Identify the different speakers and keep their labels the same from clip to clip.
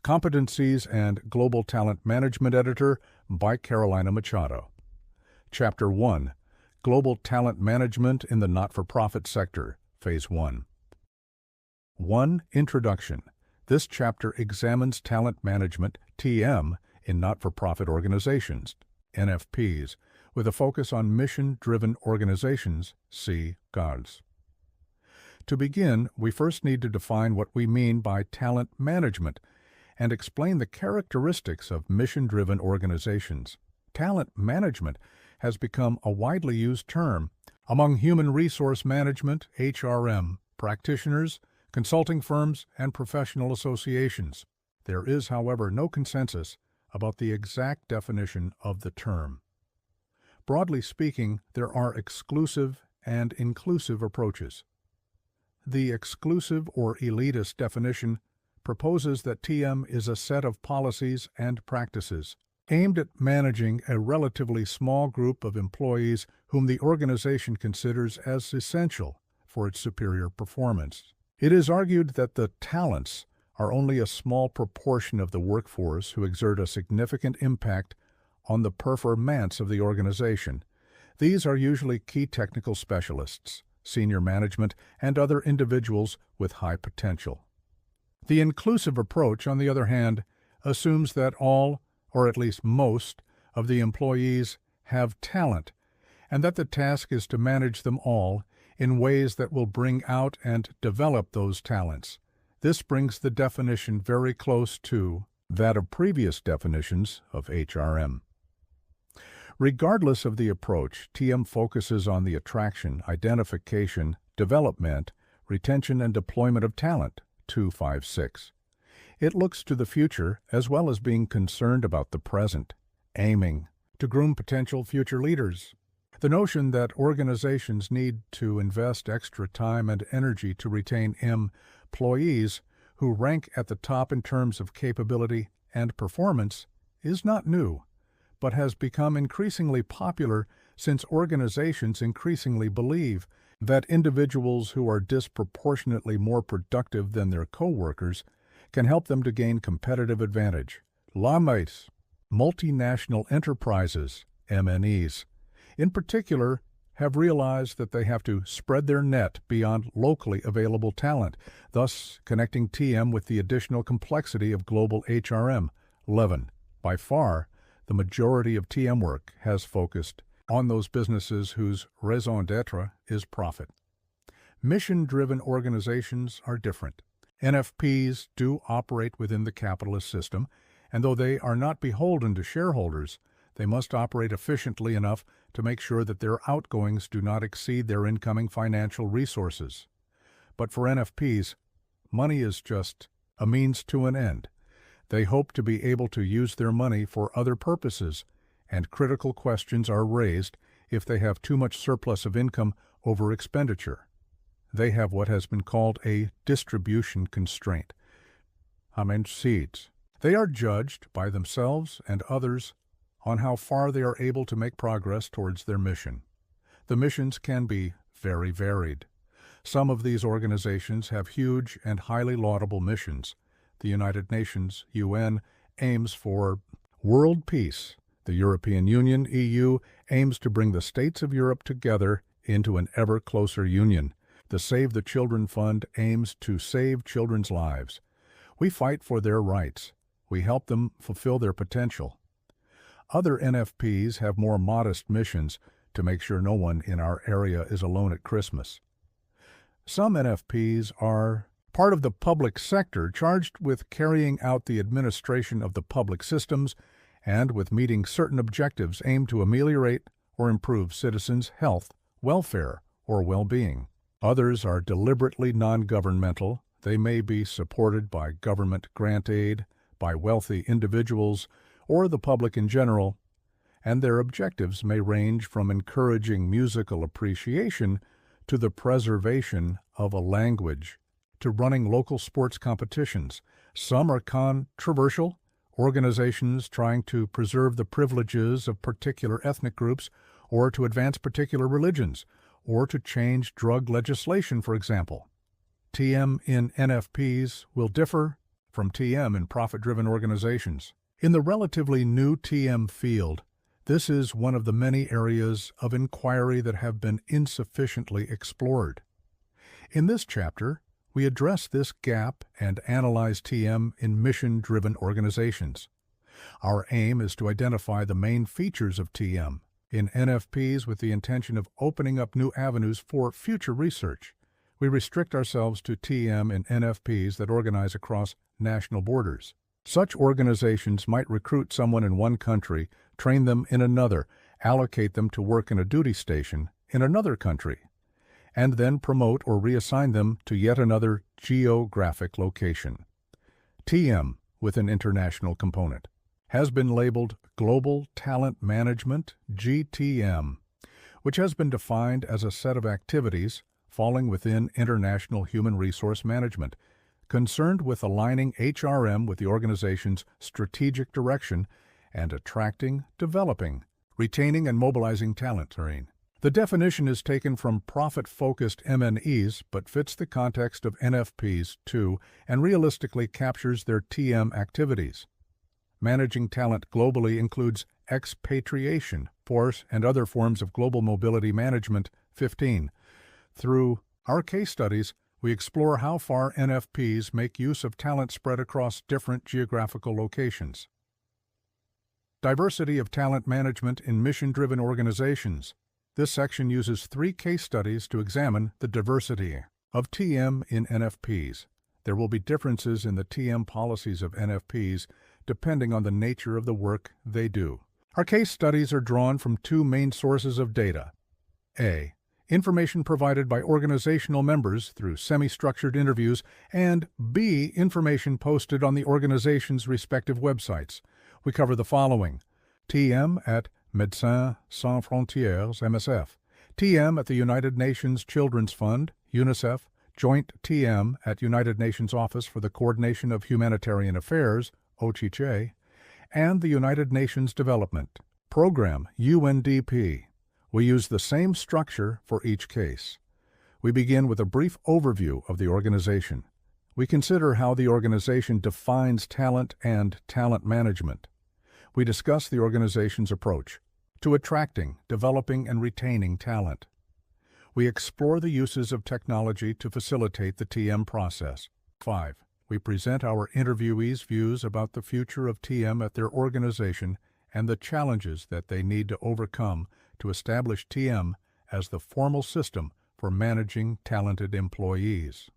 Speaker 1: Competencies and Global Talent Management Editor by Carolina Machado. Chapter 1, Global Talent Management in the Not-for-Profit Sector, Phase 1. 1. Introduction. This chapter examines talent management, TM, in not-for-profit organizations, NFPs, with a focus on mission-driven organizations, GODs. To begin, we first need to define what we mean by talent management and explain the characteristics of mission-driven organizations. Talent management has become a widely used term among human resource management, HRM, practitioners, consulting firms, and professional associations. There is, however, no consensus about the exact definition of the term. Broadly speaking, there are exclusive and inclusive approaches. The exclusive or elitist definition proposes that TM is a set of policies and practices aimed at managing a relatively small group of employees whom the organization considers as essential for its superior performance. It is argued that the talents are only a small proportion of the workforce who exert a significant impact on the performance of the organization. These are usually key technical specialists, senior management, and other individuals with high potential. The inclusive approach, on the other hand, assumes that all, or at least most, of the employees have talent, and that the task is to manage them all in ways that will bring out and develop those talents. This brings the definition very close to that of previous definitions of HRM. Regardless of the approach, TM focuses on the attraction, identification, development, retention, and deployment of talent, 256. It looks to the future as well as being concerned about the present, aiming to groom potential future leaders. The notion that organizations need to invest extra time and energy to retain employees who rank at the top in terms of capability and performance is not new, but has become increasingly popular since organizations increasingly believe that individuals who are disproportionately more productive than their coworkers can help them to gain competitive advantage. LAMEs, multinational enterprises, MNEs, in particular, have realized that they have to spread their net beyond locally available talent, thus connecting TM with the additional complexity of global HRM. 11. By far, the majority of TM work has focused on those businesses whose raison d'etre is profit. Mission-driven organizations are different. NFPs do operate within the capitalist system, and though they are not beholden to shareholders, they must operate efficiently enough to make sure that their outgoings do not exceed their incoming financial resources. But for NFPs, money is just a means to an end. They hope to be able to use their money for other purposes, and critical questions are raised if they have too much surplus of income over expenditure. They have what has been called a distribution constraint. Seeds. They are judged by themselves and others on how far they are able to make progress towards their mission. The missions can be very varied. Some of these organizations have huge and highly laudable missions. The United Nations, UN, aims for world peace. The European Union, EU, aims to bring the states of Europe together into an ever closer union. The Save the Children Fund aims to save children's lives. We fight for their rights. We help them fulfill their potential. Other NFPs have more modest missions to make sure no one in our area is alone at Christmas. Some NFPs are part of the public sector charged with carrying out the administration of the public systems and with meeting certain objectives aimed to ameliorate or improve citizens' health, welfare, or well-being. Others are deliberately non-governmental. They may be supported by government grant aid, by wealthy individuals, or the public in general, and their objectives may range from encouraging musical appreciation to the preservation of a language, to running local sports competitions. Some are controversial, organizations trying to preserve the privileges of particular ethnic groups, or to advance particular religions, or to change drug legislation, for example. TM in NFPs will differ from TM in profit-driven organizations. In the relatively new TM field, this is one of the many areas of inquiry that have been insufficiently explored. In this chapter, we address this gap and analyze TM in mission-driven organizations. Our aim is to identify the main features of TM in NFPs with the intention of opening up new avenues for future research. We restrict ourselves to TM in NFPs that organize across national borders. Such organizations might recruit someone in one country, train them in another, allocate them to work in a duty station in another country, and then promote or reassign them to yet another geographic location. TM with an international component has been labeled Global Talent Management, GTM, which has been defined as a set of activities falling within international human resource management, concerned with aligning HRM with the organization's strategic direction and attracting, developing, retaining, and mobilizing talent. The definition is taken from profit-focused MNEs but fits the context of NFPs too and realistically captures their TM activities. Managing talent globally includes expatriation, force, and other forms of global mobility management. 15. Through our case studies, we explore how far NFPs make use of talent spread across different geographical locations. Diversity of talent management in mission-driven organizations. This section uses 3 case studies to examine the diversity of TM in NFPs. There will be differences in the TM policies of NFPs depending on the nature of the work they do. Our case studies are drawn from 2 main sources of data. A. Information provided by organizational members through semi-structured interviews, and B. Information posted on the organization's respective websites. We cover the following: TM at Médecins Sans Frontières, MSF, TM at the United Nations Children's Fund, UNICEF, Joint TM at United Nations Office for the Coordination of Humanitarian Affairs, OCHA, and the United Nations Development Program, UNDP. We use the same structure for each case. We begin with a brief overview of the organization. We consider how the organization defines talent and talent management. We discuss the organization's approach to attracting, developing, and retaining talent. We explore the uses of technology to facilitate the TM process. 5. We present our interviewees' views about the future of TM at their organization and the challenges that they need to overcome to establish TM as the formal system for managing talented employees.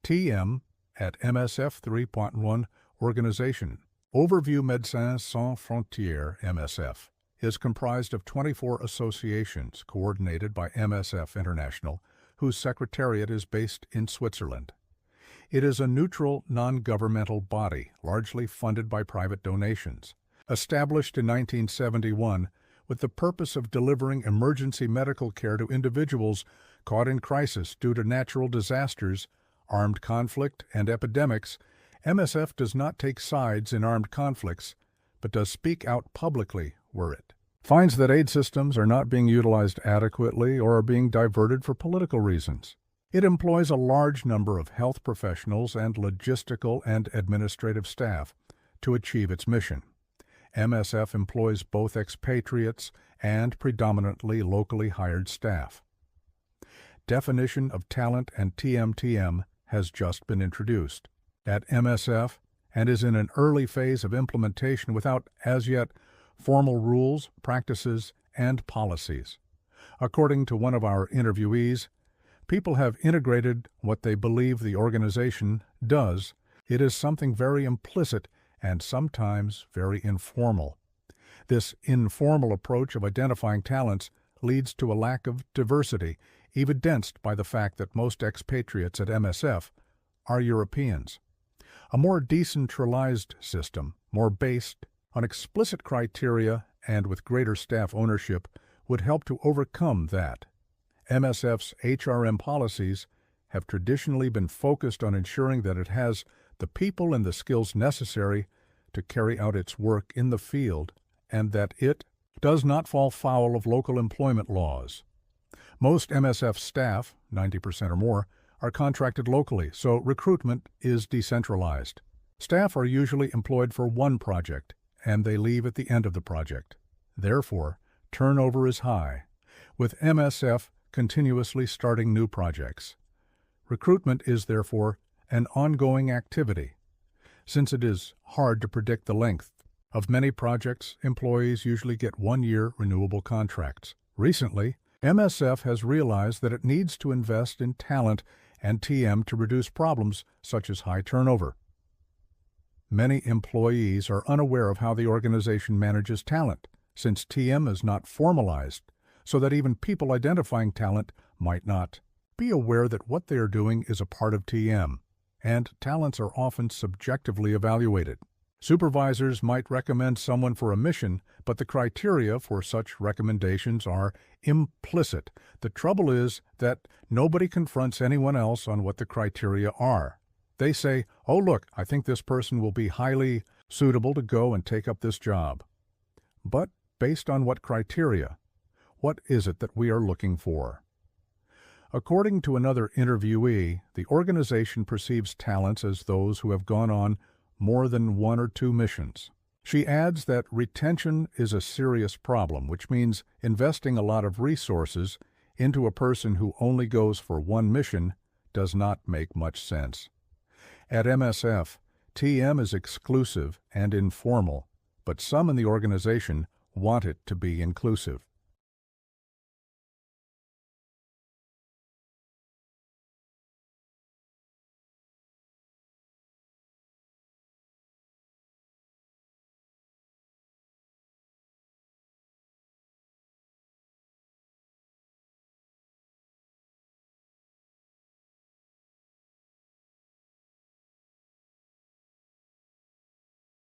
Speaker 1: TM at MSF 3.1 Organization. Overview. Médecins Sans Frontières, MSF, is comprised of 24 associations coordinated by MSF International, whose secretariat is based in Switzerland. It is a neutral, non-governmental body, largely funded by private donations. Established in 1971 with the purpose of delivering emergency medical care to individuals caught in crisis due to natural disasters, armed conflict, and epidemics, MSF does not take sides in armed conflicts, but does speak out publicly were it finds that aid systems are not being utilized adequately or are being diverted for political reasons. It employs a large number of health professionals and logistical and administrative staff to achieve its mission. MSF employs both expatriates and predominantly locally hired staff. Definition of talent and TM has just been introduced at MSF and is in an early phase of implementation without, as yet, formal rules, practices, and policies. According to one of our interviewees, people have integrated what they believe the organization does. It is something very implicit and sometimes very informal. This informal approach of identifying talents leads to a lack of diversity, evidenced by the fact that most expatriates at MSF are Europeans. A more decentralized system, more based on explicit criteria and with greater staff ownership, would help to overcome that. MSF's HRM policies have traditionally been focused on ensuring that it has the people and the skills necessary to carry out its work in the field and that it does not fall foul of local employment laws. Most MSF staff, 90% or more, are contracted locally, so recruitment is decentralized. Staff are usually employed for one project, and they leave at the end of the project. Therefore, turnover is high, with MSF continuously starting new projects. Recruitment is therefore an ongoing activity. Since it is hard to predict the length of many projects, employees usually get one-year renewable contracts. Recently, MSF has realized that it needs to invest in talent and TM to reduce problems such as high turnover. Many employees are unaware of how the organization manages talent, since TM is not formalized, so that even people identifying talent might not be aware that what they are doing is a part of TM, and talents are often subjectively evaluated. Supervisors might recommend someone for a mission, but the criteria for such recommendations are implicit. The trouble is that nobody confronts anyone else on what the criteria are. They say, "Oh, look, I think this person will be highly suitable to go and take up this job." But based on what criteria? What is it that we are looking for? According to another interviewee, the organization perceives talents as those who have gone on more than one or two missions. She adds that retention is a serious problem, which means investing a lot of resources into a person who only goes for one mission does not make much sense. At MSF, TM is exclusive and informal, but some in the organization want it to be inclusive.